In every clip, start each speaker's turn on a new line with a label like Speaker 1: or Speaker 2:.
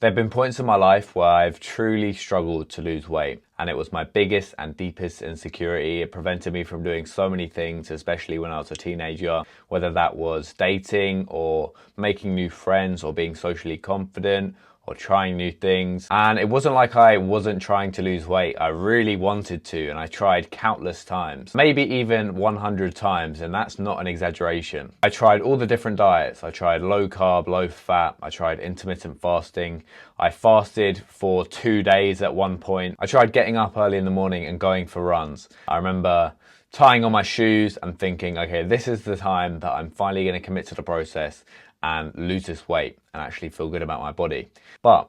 Speaker 1: There have been points in my life where I've truly struggled to lose weight, and it was my biggest and deepest insecurity. It prevented me from doing so many things, especially when I was a teenager, whether that was dating or making new friends or being socially confident or trying new things. And it wasn't like I wasn't trying to lose weight. I really wanted to, and I tried countless times, maybe even 100 times, and that's not an exaggeration. I tried all the different diets. I tried low carb, low fat. I tried intermittent fasting. I fasted for 2 days at one point. I tried getting up early in the morning and going for runs. I remember tying on my shoes and thinking, okay, this is the time that I'm finally going to commit to the process and lose this weight and actually feel good about my body. But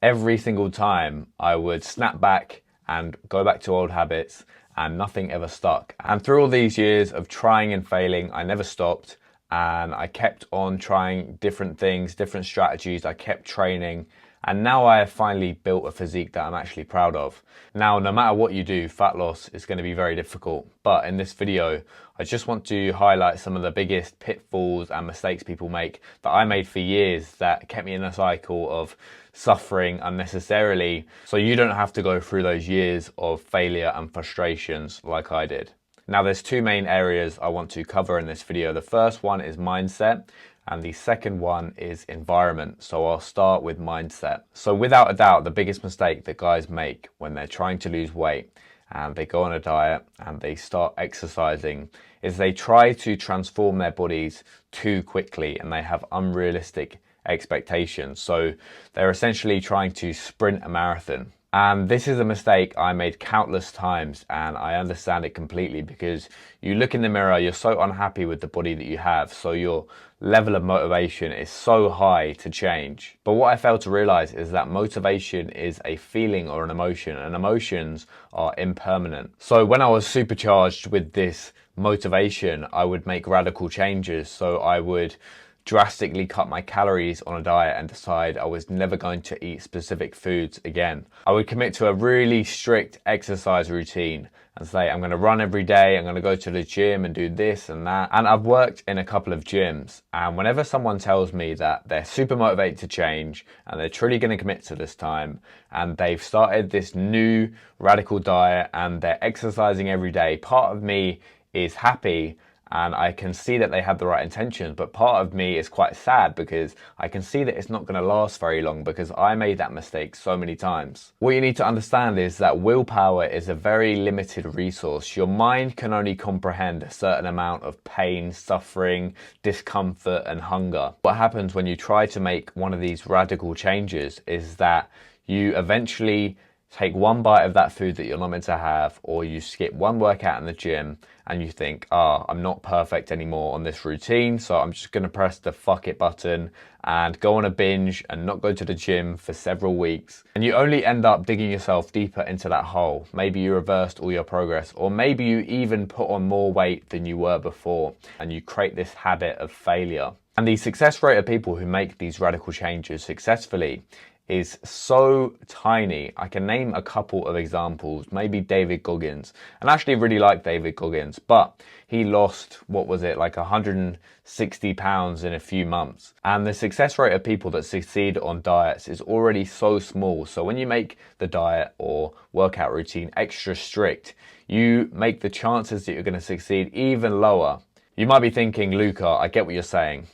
Speaker 1: every single time I would snap back and go back to old habits and nothing ever stuck. And through all these years of trying and failing, I never stopped, and I kept on trying different things, different strategies. I kept training, and now I have finally built a physique that I'm actually proud of. Now, no matter what you do, fat loss is going to be very difficult. But in this video, I just want to highlight some of the biggest pitfalls and mistakes people make that I made for years that kept me in a cycle of suffering unnecessarily, so you don't have to go through those years of failure and frustrations like I did. Now, there's two main areas I want to cover in this video. The first one is mindset, and the second one is environment. So I'll start with mindset. So without a doubt, the biggest mistake that guys make when they're trying to lose weight and they go on a diet and they start exercising is they try to transform their bodies too quickly, and they have unrealistic expectations. So they're essentially trying to sprint a marathon. And this is a mistake I made countless times, and I understand it completely, because you look in the mirror, you're so unhappy with the body that you have, so your level of motivation is so high to change. But what I failed to realize is that motivation is a feeling or an emotion, and emotions are impermanent. So when I was supercharged with this motivation, I would make radical changes. So I would drastically cut my calories on a diet and decide I was never going to eat specific foods again. I would commit to a really strict exercise routine and say, I'm going to run every day, I'm going to go to the gym and do this and that. And I've worked in a couple of gyms, and whenever someone tells me that they're super motivated to change and they're truly going to commit to this time, and they've started this new radical diet and they're exercising every day, part of me is happy and I can see that they have the right intentions, but part of me is quite sad because I can see that it's not going to last very long, because I made that mistake so many times. What you need to understand is that willpower is a very limited resource. Your mind can only comprehend a certain amount of pain, suffering, discomfort, and hunger. What happens when you try to make one of these radical changes is that you eventually take one bite of that food that you're not meant to have, or you skip one workout in the gym and you think, I'm not perfect anymore on this routine, so I'm just going to press the fuck it button and go on a binge and not go to the gym for several weeks. And you only end up digging yourself deeper into that hole. Maybe you reversed all your progress, or maybe you even put on more weight than you were before, and you create this habit of failure. And the success rate of people who make these radical changes successfully is so tiny. I can name a couple of examples, maybe David Goggins. And I actually really like David Goggins, but he lost, what was it, like 160 pounds in a few months. And the success rate of people that succeed on diets is already so small. So when you make the diet or workout routine extra strict, you make the chances that you're going to succeed even lower. You might be thinking, Luca, I get what you're saying,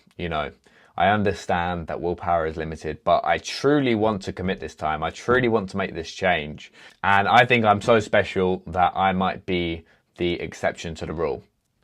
Speaker 1: I understand that willpower is limited, but I truly want to commit this time. I truly want to make this change. And I think I'm so special that I might be the exception to the rule.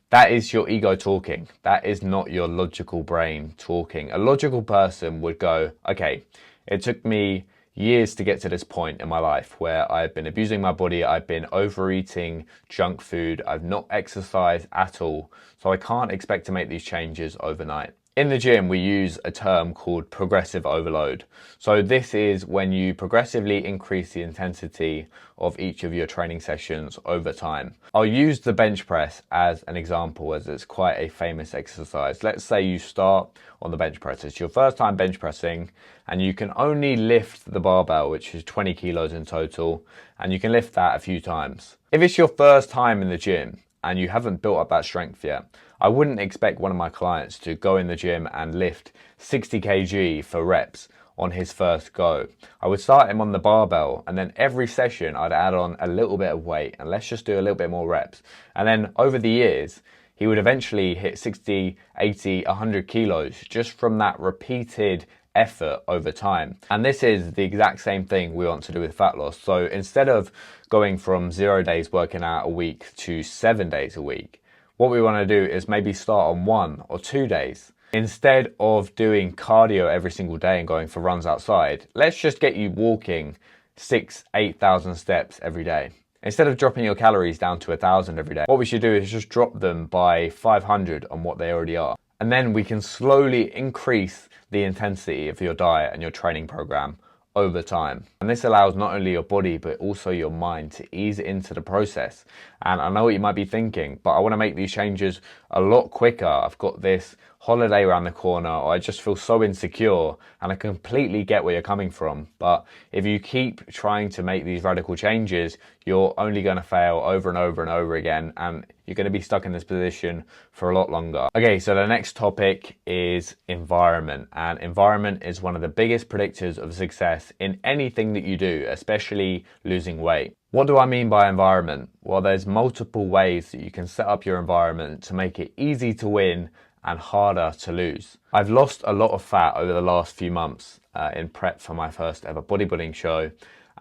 Speaker 1: That is your ego talking. That is not your logical brain talking. A logical person would go, okay, it took me years to get to this point in my life where I've been abusing my body, I've been overeating junk food, I've not exercised at all, so I can't expect to make these changes overnight. In the gym, we use a term called progressive overload. So this is when you progressively increase the intensity of each of your training sessions over time. I'll use the bench press as an example, as it's quite a famous exercise. Let's say you start on the bench press. It's your first time bench pressing, and you can only lift the barbell, which is 20 kilos in total, and you can lift that a few times. If it's your first time in the gym and you haven't built up that strength yet, I wouldn't expect one of my clients to go in the gym and lift 60 kg for reps on his first go. I would start him on the barbell, and then every session I'd add on a little bit of weight, and let's just do a little bit more reps. And then over the years, he would eventually hit 60, 80, 100 kilos just from that repeated effort over time. And this is the exact same thing we want to do with fat loss. So instead of going from 0 days working out a week to 7 days a week, what we want to do is maybe start on 1 or 2 days. Instead of doing cardio every single day and going for runs outside, let's just get you walking 8,000 steps every day. Instead of dropping your calories down to 1,000 every day, what we should do is just drop them by 500 on what they already are. And then we can slowly increase the intensity of your diet and your training program over time. And this allows not only your body, but also your mind to ease into the process. And I know what you might be thinking, but I want to make these changes a lot quicker. I've got this holiday around the corner, or I just feel so insecure, and I completely get where you're coming from. But if you keep trying to make these radical changes, you're only going to fail over and over and over again, and you're going to be stuck in this position for a lot longer. Okay, so the next topic is environment, and environment is one of the biggest predictors of success in anything that you do, especially losing weight. What do I mean by environment? Well, there's multiple ways that you can set up your environment to make it easy to win and harder to lose. I've lost a lot of fat over the last few months in prep for my first ever bodybuilding show.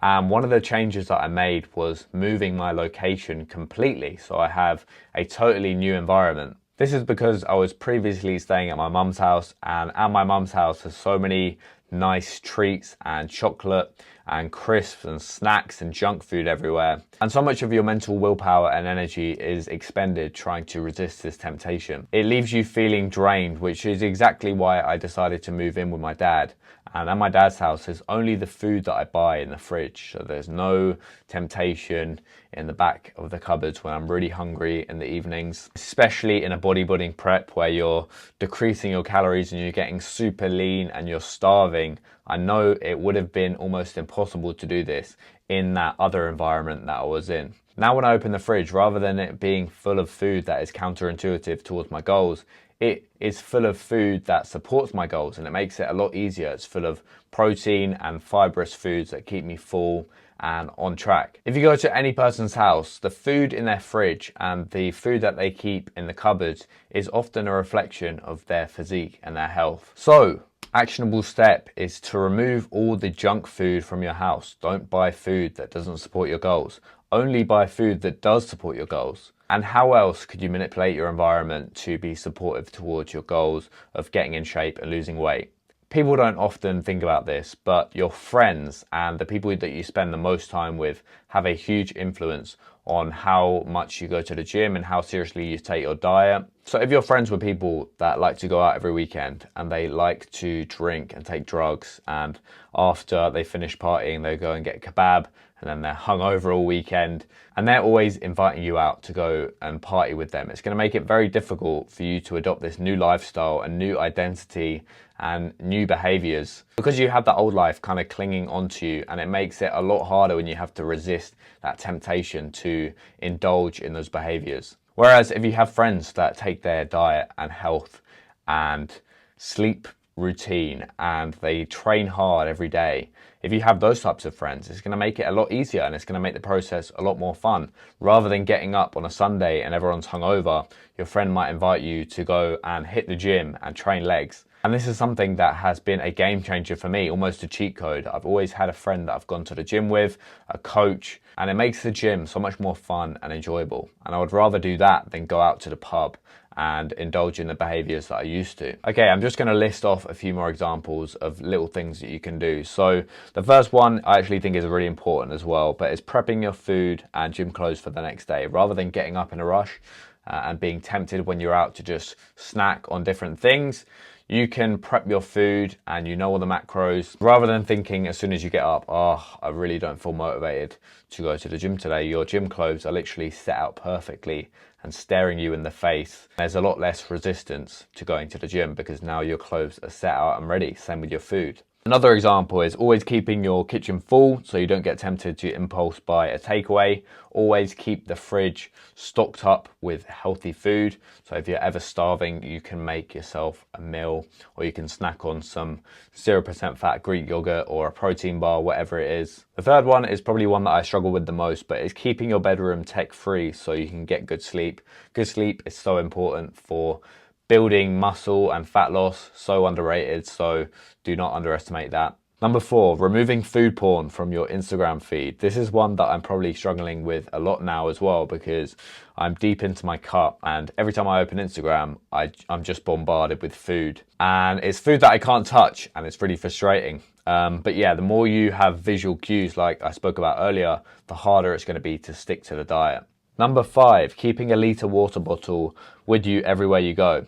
Speaker 1: And one of the changes that I made was moving my location completely. So I have a totally new environment. This is because I was previously staying at my mum's house, and at my mum's house there's so many nice treats and chocolate and crisps and snacks and junk food everywhere. And so much of your mental willpower and energy is expended trying to resist this temptation. It leaves you feeling drained, which is exactly why I decided to move in with my dad. And at my dad's house, there's only the food that I buy in the fridge. So there's no temptation in the back of the cupboards when I'm really hungry in the evenings, especially in a bodybuilding prep where you're decreasing your calories and you're getting super lean and you're starving. I know it would have been almost impossible to do this in that other environment that I was in. Now when I open the fridge, rather than it being full of food that is counterintuitive towards my goals, it is full of food that supports my goals, and it makes it a lot easier. It's full of protein and fibrous foods that keep me full and on track. If you go to any person's house, the food in their fridge and the food that they keep in the cupboards is often a reflection of their physique and their health. So, actionable step is to remove all the junk food from your house. Don't buy food that doesn't support your goals. Only buy food that does support your goals. And how else could you manipulate your environment to be supportive towards your goals of getting in shape and losing weight? People don't often think about this, but your friends and the people that you spend the most time with have a huge influence on how much you go to the gym and how seriously you take your diet. So if you're friends with people that like to go out every weekend and they like to drink and take drugs, and after they finish partying they go and get a kebab, and then they're hungover all weekend, and they're always inviting you out to go and party with them, it's going to make it very difficult for you to adopt this new lifestyle and new identity and new behaviors, because you have that old life kind of clinging onto you, and it makes it a lot harder when you have to resist that temptation to indulge in those behaviors. Whereas if you have friends that take their diet and health and sleep routine and they train hard every day, if you have those types of friends, it's going to make it a lot easier, and it's going to make the process a lot more fun. Rather than getting up on a Sunday and everyone's hungover, your friend might invite you to go and hit the gym and train legs. And this is something that has been a game changer for me, almost a cheat code. I've always had a friend that I've gone to the gym with, a coach, and it makes the gym so much more fun and enjoyable. And I would rather do that than go out to the pub and indulge in the behaviors that I used to. Okay, I'm just going to list off a few more examples of little things that you can do. So the first one I actually think is really important as well, but it's prepping your food and gym clothes for the next day. Rather than getting up in a rush and being tempted when you're out to just snack on different things, you can prep your food and you know all the macros. Rather than thinking as soon as you get up, oh, I really don't feel motivated to go to the gym today, your gym clothes are literally set out perfectly and staring you in the face. There's a lot less resistance to going to the gym because now your clothes are set out and ready. Same with your food. Another example is always keeping your kitchen full so you don't get tempted to impulse buy a takeaway. Always keep the fridge stocked up with healthy food. So if you're ever starving, you can make yourself a meal, or you can snack on some 0% fat Greek yogurt or a protein bar, whatever it is. The third one is probably one that I struggle with the most, but it's keeping your bedroom tech-free so you can get good sleep. Good sleep is so important for building muscle and fat loss, so underrated, so do not underestimate that. Number 4, removing food porn from your Instagram feed. This is one that I'm probably struggling with a lot now as well, because I'm deep into my cut and every time I open Instagram, I'm just bombarded with food. And it's food that I can't touch and it's really frustrating. But yeah, the more you have visual cues like I spoke about earlier, the harder it's going to be to stick to the diet. Number 5, keeping a litre water bottle with you everywhere you go.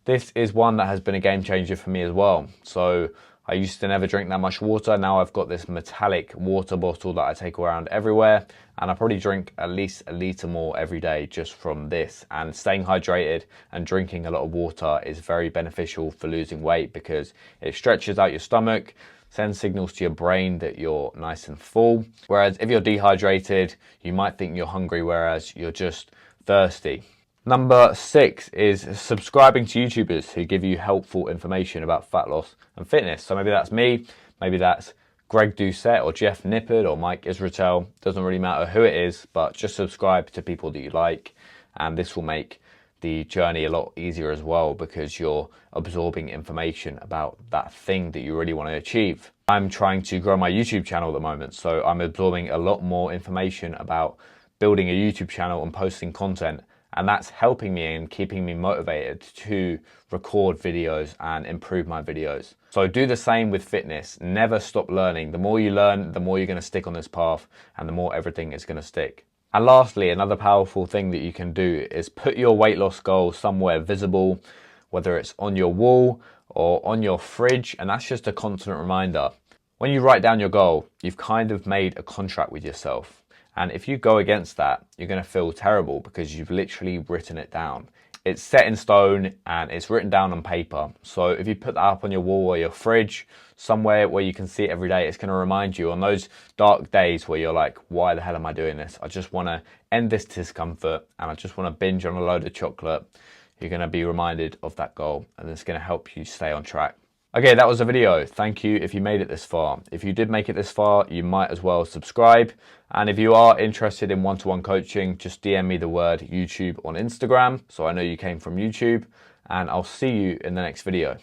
Speaker 1: This is one that has been a game changer for me as well. So I used to never drink that much water. Now I've got this metallic water bottle that I take around everywhere, and I probably drink at least a litre more every day just from this. And staying hydrated and drinking a lot of water is very beneficial for losing weight because it stretches out your stomach, sends signals to your brain that you're nice and full. Whereas if you're dehydrated, you might think you're hungry, whereas you're just thirsty. Number 6 is subscribing to YouTubers who give you helpful information about fat loss and fitness. So maybe that's me, maybe that's Greg Doucette or Jeff Nippard or Mike Israetel. Doesn't really matter who it is, but just subscribe to people that you like, and this will make the journey a lot easier as well because you're absorbing information about that thing that you really want to achieve. I'm trying to grow my YouTube channel at the moment, so I'm absorbing a lot more information about building a YouTube channel and posting content, and that's helping me and keeping me motivated to record videos and improve my videos. So do the same with fitness. Never stop learning. The more you learn, the more you're going to stick on this path and the more everything is going to stick. And lastly, another powerful thing that you can do is put your weight loss goal somewhere visible, whether it's on your wall or on your fridge, and that's just a constant reminder. When you write down your goal, you've kind of made a contract with yourself. And if you go against that, you're going to feel terrible because you've literally written it down. It's set in stone and it's written down on paper. So if you put that up on your wall or your fridge, somewhere where you can see it every day, it's going to remind you on those dark days where you're like, why the hell am I doing this? I just want to end this discomfort and I just want to binge on a load of chocolate. You're going to be reminded of that goal and it's going to help you stay on track. Okay, that was the video. Thank you if you made it this far. If you did make it this far, you might as well subscribe. And if you are interested in one-to-one coaching, just DM me the word YouTube on Instagram so I know you came from YouTube, and I'll see you in the next video.